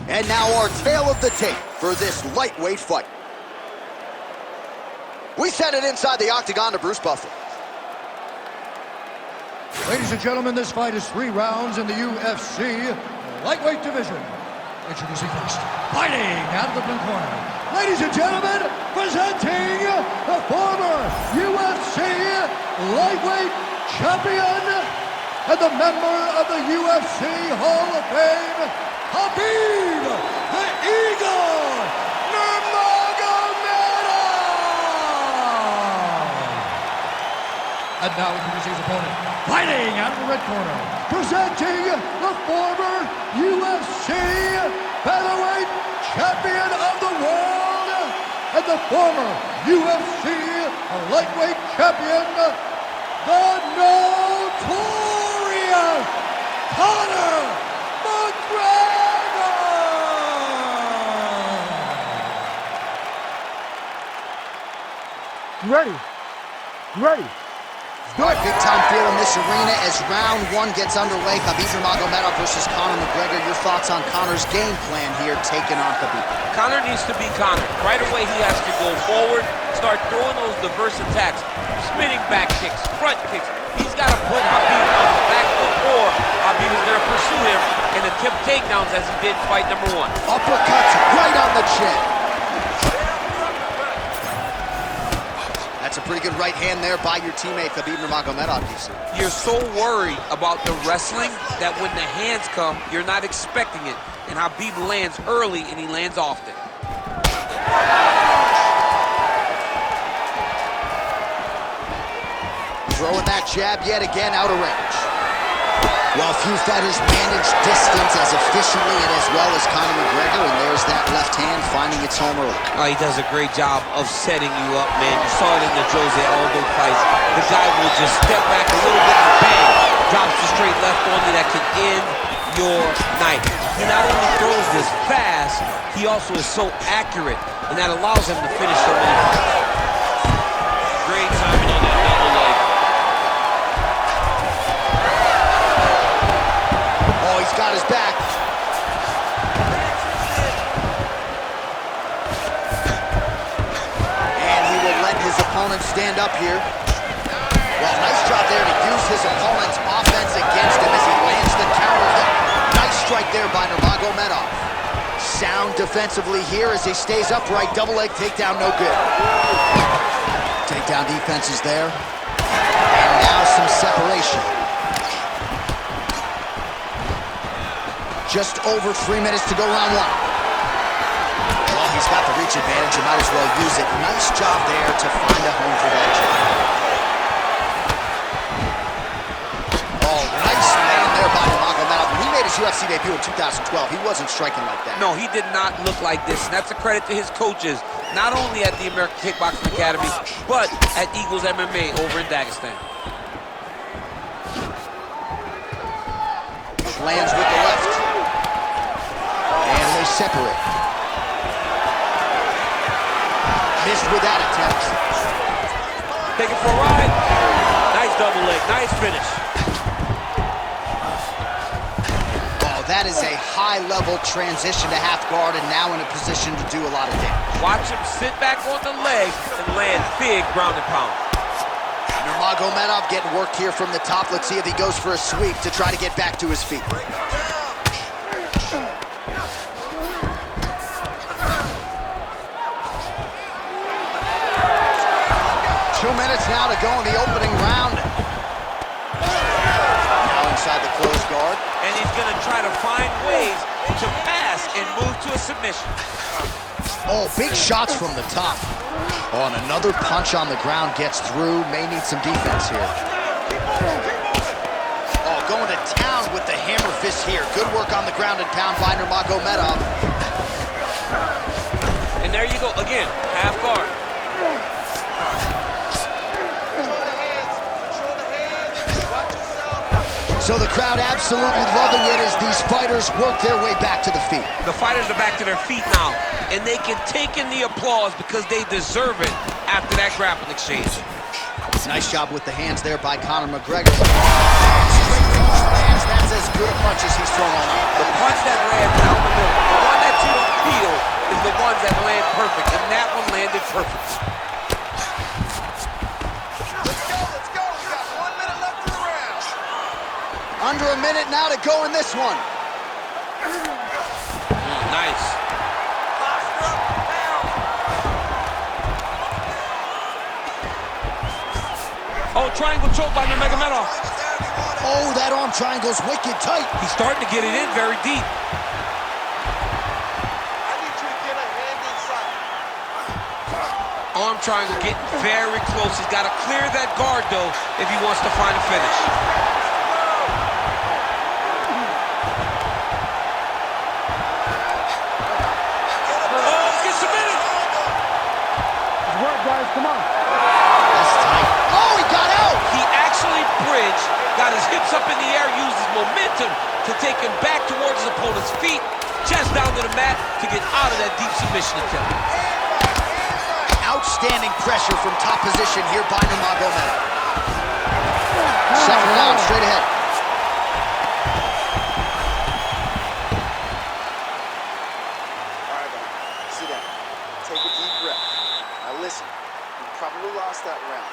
And now our tale of the tape for this lightweight fight. We send it inside the Octagon to Bruce Buffer. Ladies and gentlemen, this fight is 3 rounds in the UFC lightweight division. Introducing first, fighting out of the blue corner. Ladies and gentlemen, presenting the former UFC lightweight champion and the member of the UFC Hall of Fame, Khabib the Eagle Nurmagomedov! And now introducing his opponent, fighting out of the red corner, presenting the former UFC featherweight champion of the world and the former UFC lightweight champion, the Notorious Conor McGregor! Ready? All right, big time feel in this arena as round 1 gets underway. Khabib Nurmagomedov versus Conor McGregor. Your thoughts on Conor's game plan here, taking on Khabib? Conor needs to be Conor. Right away, he has to go forward, start throwing those diverse attacks, spinning back kicks, front kicks. He's got to put Khabib on the back foot, or Khabib is going to pursue him and attempt takedowns as he did in fight number 1. Uppercuts right on the chin. That's a pretty good right hand there by your teammate, Khabib Nurmagomedov, DC. You're so worried about the wrestling that when the hands come, you're not expecting it. And Khabib lands early and he lands often. Throwing that jab yet again out of range. Well, few fighters manage distance as efficiently and as well as Conor McGregor, and there's that left hand finding its home early. He does a great job of setting you up, man. You saw it in the Jose Aldo fights. The guy will just step back a little bit and bang, drops the straight left on you that can end your night. He not only throws this fast, he also is so accurate, and that allows him to finish so many fights. Great timing on that double leg. He's got his back. And he will let his opponent stand up here. Well, nice job there to use his opponent's offense against him as he lands the counter hook. Nice strike there by Nurmagomedov. Sound defensively here as he stays upright. Double leg takedown, no good. Takedown defense is there. And now some separation. Just over 3 minutes to go round 1. Well, he's got the reach advantage. You might as well use it. Nice job there to find a home for that jab. Oh, nice land there by Nurmagomedov. When he made his UFC debut in 2012, he wasn't striking like that. No, he did not look like this, and that's a credit to his coaches, not only at the American Kickboxing Academy, but at Eagles MMA over in Dagestan. Lands with the left. And they separate. Missed with that attempt. Take it for a ride. Nice double leg, nice finish. Oh, that is a high-level transition to half guard and now in a position to do a lot of damage. Watch him sit back on the leg and land big ground and pound. Nurmagomedov getting work here from the top. Let's see if he goes for a sweep to try to get back to his feet. 2 minutes now to go in the opening round. Now inside the closed guard. And he's going to try to find ways to pass and move to a submission. Oh, big shots from the top. Oh, and another punch on the ground gets through. May need some defense here. Oh, going to town with the hammer fist here. Good work on the ground and pound by Nurmagomedov. And there you go, again, half guard. So the crowd absolutely loving it as these fighters work their way back to the feet. The fighters are back to their feet now, and they can take in the applause because they deserve it after that grappling exchange. Nice job with the hands there by Conor McGregor. Straight punch lands. That's as good a punch as he's thrown all night. The punch that lands down the middle, the one land perfect, and that one landed perfect. Let's go. We got 1 minute left in the round. Under a minute now to go in this one. Nice. Oh, triangle choke by Nurmagomedov. Oh, that arm triangle's wicked tight. He's starting to get it in very deep. I need you to get a hand inside. Arm triangle getting very close. He's got to clear that guard, though, if he wants to find a finish. Oh, get submitted! Good work, guys. Come on. That's tight. Oh, he got out. He actually bridged, got his hips up in the air, used his momentum to take him back towards his opponent's feet, chest down to the mat to get out of that deep submission attempt. Outstanding pressure from top position here by Nurmagomedov. Second round, straight ahead. All right, buddy. Sit down. Take a deep breath. Now listen, you probably lost that round.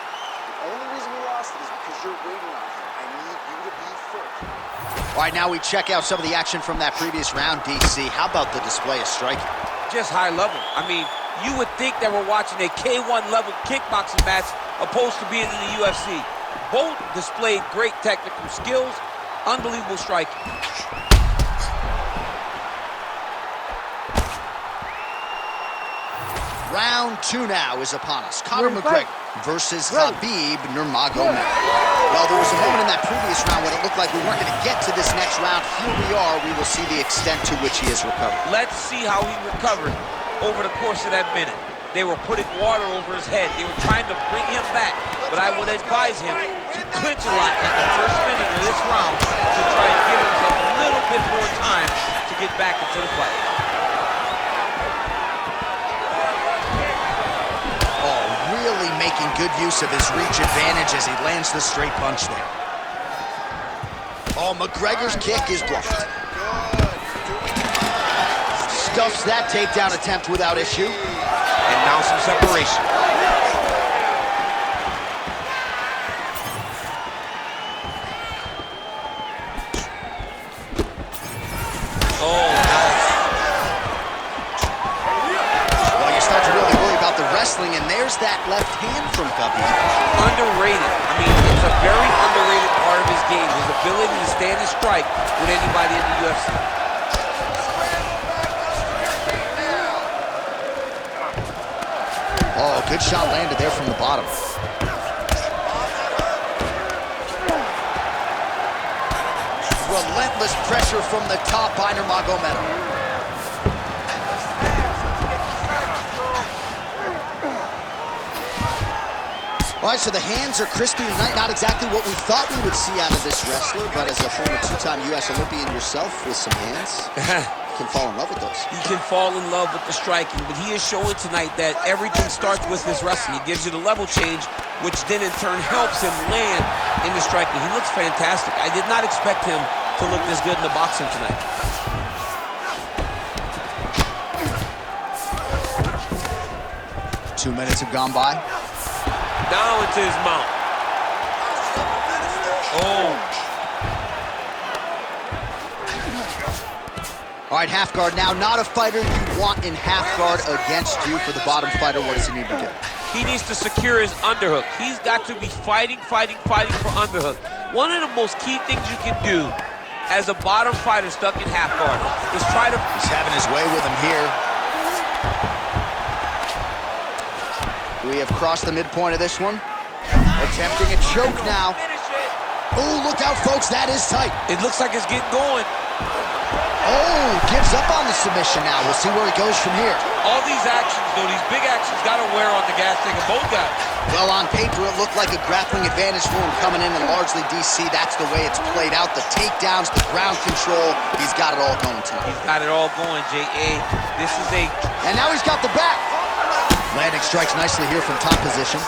The only reason we lost it is because you're waiting on him. I need you to be first. All right, now we check out some of the action from that previous round, DC. How about the display of striking? Just high level. I mean, you would think that we're watching a K1 level kickboxing match opposed to being in the UFC. Both displayed great technical skills, unbelievable striking. Round 2 now is upon us. Conor McGregor versus Khabib Nurmagomedov. Well, there was a moment in that previous round when it looked like we weren't going to get to this next round. Here we are. We will see the extent to which he has recovered. Let's see how he recovered over the course of that minute. They were putting water over his head. They were trying to bring him back. But I would advise him to clinch a lot in the first minute of this round to try and give himself a little bit more time to get back into the fight. Oh, really making good use of his reach advantage as he lands the straight punch there. Oh, McGregor's kick is blocked. Stuffs that takedown attempt without issue. And now some separation. Oh, nice. Well, you start to really worry about the wrestling, and there's that left hand from Khabib. Underrated. I mean, it's a very underrated part of his game. His ability to stand and strike with anybody in the UFC. Oh, good shot landed there from the bottom. Relentless pressure from the top by Nurmagomedov. All right, so the hands are crispy tonight. Not exactly what we thought we would see out of this wrestler, but as a former two-time U.S. Olympian yourself with some hands, you can fall in love with those. He can fall in love with the striking, but he is showing tonight that everything starts with his wrestling. He gives you the level change, which then in turn helps him land in the striking. He looks fantastic. I did not expect him to look this good in the boxing tonight. 2 minutes have gone by. Down into his mount. Oh. All right, half guard now. Not a fighter you want in half guard against you. For the bottom fighter, what does he need to do? He needs to secure his underhook. He's got to be fighting for underhook. One of the most key things you can do as a bottom fighter stuck in half guard is try to... He's having his way with him here. We have crossed the midpoint of this one. Attempting a choke now. Oh, look out, folks. That is tight. It looks like it's getting going. Oh, gives up on the submission now. We'll see where he goes from here. All these actions, though, these big actions, got to wear on the gas tank of both guys. Well, on paper, it looked like a grappling advantage for him coming in, and largely, DC, that's the way it's played out. The takedowns, the ground control, he's got it all going tonight. He's got it all going, J.A. This is a... And now he's got the back. Landing strikes nicely here from top position.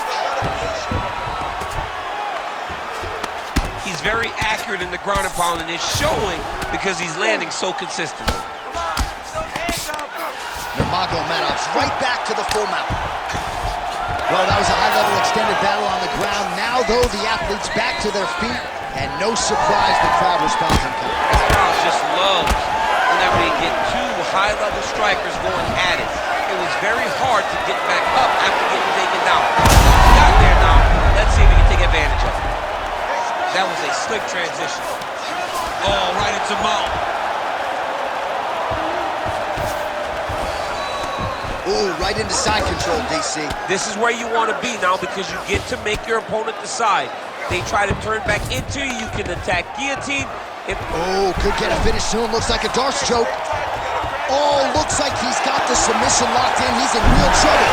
He's very accurate in the ground and pound, and it's showing because he's landing so consistently. Nurmagomedov's right back to the full mount. Well, that was a high-level extended battle on the ground. Now, though, the athletes back to their feet, and no surprise the crowd responds in kind. The crowd just loves whenever they get two high-level strikers going at it. It was very hard to get back up after getting taken down. He got there now. Let's see if he can take advantage of it. That was a slick transition. Oh, right into mount. Ooh, right into side control, DC. This is where you want to be now because you get to make your opponent decide. They try to turn back into you. You can attack guillotine. Oh, could get a finish soon. Looks like a Darce choke. Oh, looks like he's got the submission locked in. He's in real trouble.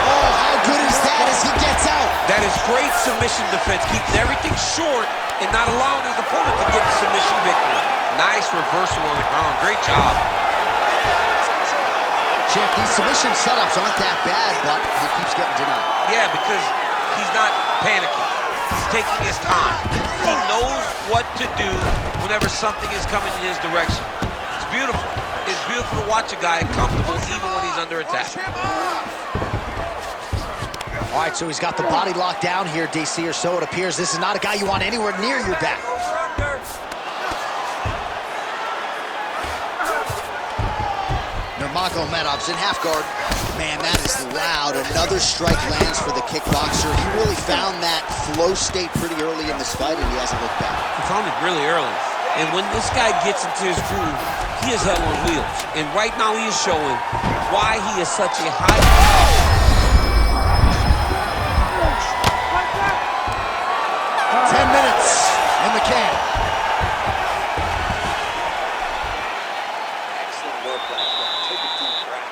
Oh, how good is that as he gets out? That is great submission defense, keeping everything short and not allowing his opponent to get the submission victory. Nice reversal on the ground. Great job. Champ, these submission setups aren't that bad, but he keeps getting denied. Yeah, because he's not panicking. He's taking his time. He knows what to do whenever something is coming in his direction. It's beautiful. It's beautiful to watch a guy comfortable even when he's under attack. All right, so he's got the body locked down here, DC, or so it appears. This is not a guy you want anywhere near your back. Nurmagomedov's in half guard. Man, that is loud. Another strike lands for the kickboxer. He really found that flow state pretty early in this fight, and he hasn't looked back. He found it really early. And when this guy gets into his groove, he is hell on wheels. And right now he is showing why he is such a high... 10 minutes in the can. Excellent work right there. Take a deep breath.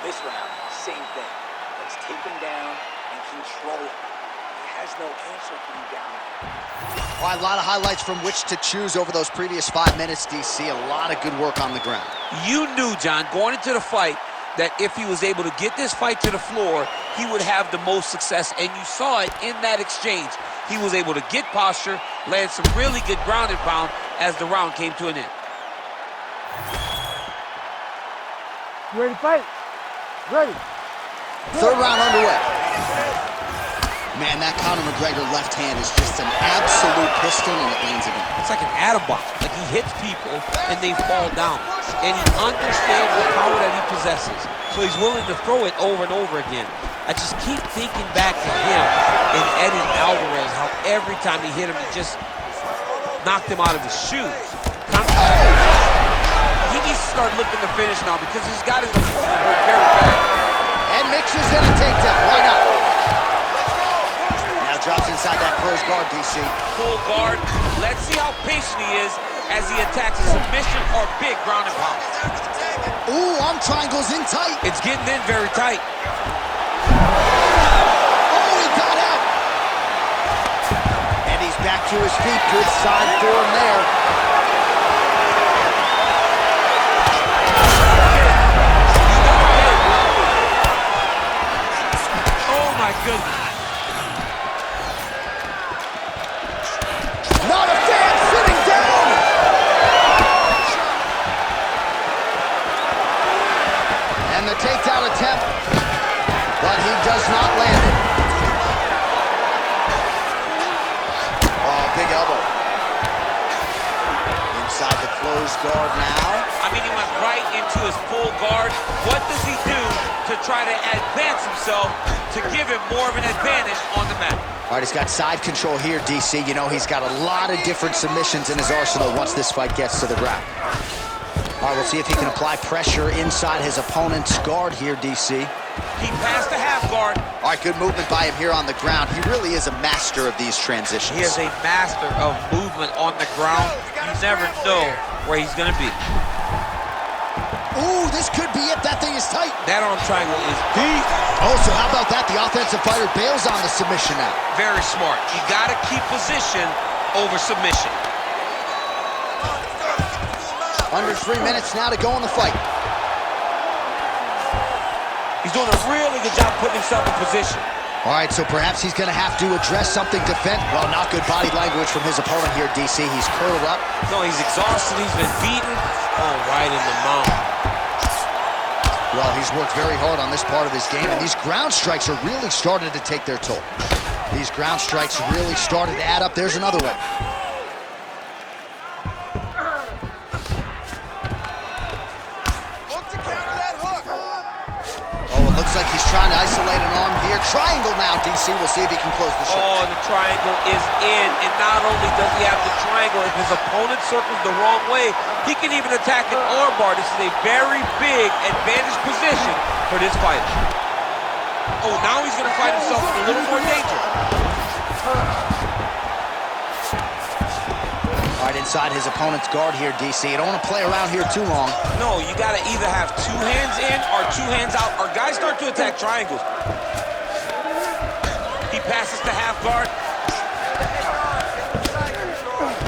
This round, same thing. Let's take him down and control him. He has no answer for you down there. All right, a lot of highlights from which to choose over those previous 5 minutes, DC. A lot of good work on the ground. You knew, John, going into the fight, that if he was able to get this fight to the floor, he would have the most success, and you saw it in that exchange. He was able to get posture, land some really good ground and pound as the round came to an end. You ready to fight? Ready. Third round underway. Man, that Conor McGregor left hand is just an absolute piston, and it lands again. It's like an atom bomb. Like he hits people, and they fall down. And he understands the power that he possesses. So he's willing to throw it over and over again. I just keep thinking back to him and Eddie Alvarez, how every time he hit him, he just knocked him out of his shoes. He needs to start looking to finish now because he's got his opponent very bad. And mixes in a takedown. Why not? Now drops inside that closed guard, DC. Full guard. Let's see how patient he is as he attacks a submission or big ground and pound. Ooh, arm triangles in tight. It's getting in very tight. Oh, he got out. And he's back to his feet. Good side for him there. Oh, my goodness. Not a fan sitting down. And the takedown attempt, but he does not land it. Oh, big elbow. Inside the closed guard now. I mean, he went right into his full guard. What does he do to try to advance himself to give him more of an advantage on the mat? All right, he's got side control here, DC. You know, he's got a lot of different submissions in his arsenal once this fight gets to the ground. All right, we'll see if he can apply pressure inside his opponent's guard here, DC. He passed the half guard. All right, good movement by him here on the ground. He really is a master of these transitions. He is a master of movement on the ground. You never know where he's going to be. Ooh, this could be it. That thing is tight. That arm triangle is deep. Oh, so how about that? The offensive fighter bails on the submission now. Very smart. You got to keep position over submission. Under 3 minutes now to go in the fight. He's doing a really good job putting himself in position. All right, so perhaps he's going to have to address something defensive. Well, not good body language from his opponent here, DC. He's curled up. No, he's exhausted. He's been beaten. Oh, right in the mouth. Well, he's worked very hard on this part of his game, and these ground strikes are really starting to take their toll. These ground strikes really started to add up. There's another one. Look to counter that hook. Oh, it looks like he's trying to isolate an arm here. Triangle now, DC. We'll see if he can close the shot. Oh, the triangle is in, and not only does he have the triangle, if his opponent circles the wrong way, he can even attack an armbar. This is a very big advantage position for this fighter. Oh, now he's going to find himself in a little more danger. All right, inside his opponent's guard here, DC. You don't want to play around here too long. No, you got to either have 2 hands in or 2 hands out, or guys start to attack triangles. He passes to half guard.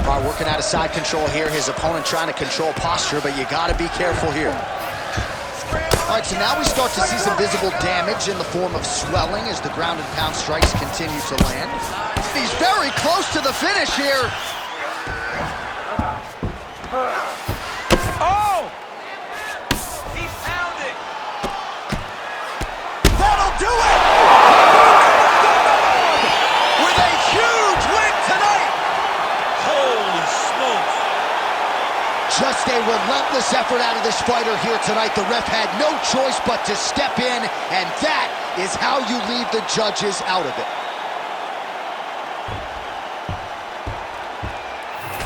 All right, working out of side control here. His opponent trying to control posture, but you got to be careful here. All right, so now we start to see some visible damage in the form of swelling as the ground and pound strikes continue to land. He's very close to the finish here. Oh! He pounded. That'll do it! With a huge win tonight! Holy smokes. Just a relentless effort out of this fighter here tonight. The ref had no choice but to step in, and that is how you leave the judges out of it.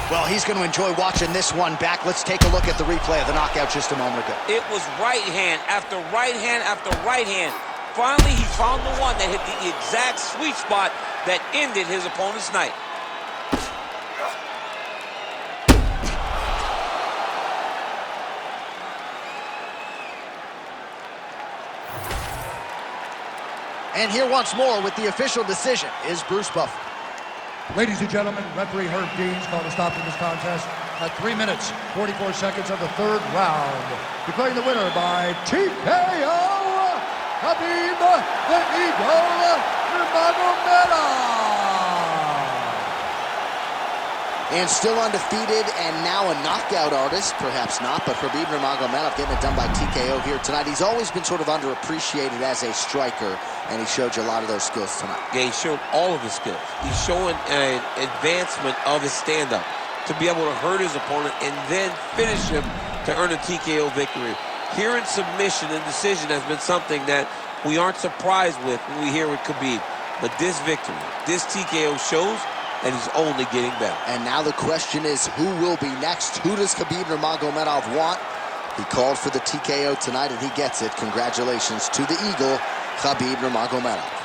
Well, he's going to enjoy watching this one back. Let's take a look at the replay of the knockout just a moment ago. It was right hand after right hand after right hand. Finally, he found the one that hit the exact sweet spot that ended his opponent's night. And here once more with the official decision is Bruce Buffer. Ladies and gentlemen, referee Herb Dean's called a stop to this contest at 3 minutes, 44 seconds of the 3rd round. Declaring the winner by TKO, Khabib the Eagle Nurmagomedov. And still undefeated and now a knockout artist, perhaps not, but Khabib Nurmagomedov getting it done by TKO here tonight. He's always been sort of underappreciated as a striker, and he showed you a lot of those skills tonight. Yeah, he showed all of his skills. He's showing an advancement of his stand-up to be able to hurt his opponent and then finish him to earn a TKO victory. Here in submission and decision has been something that we aren't surprised with when we hear with Khabib. But this victory, this TKO shows that he's only getting better. And now the question is, who will be next? Who does Khabib Nurmagomedov want? He called for the TKO tonight, and he gets it. Congratulations to the Eagle, Khabib Nurmagomedov.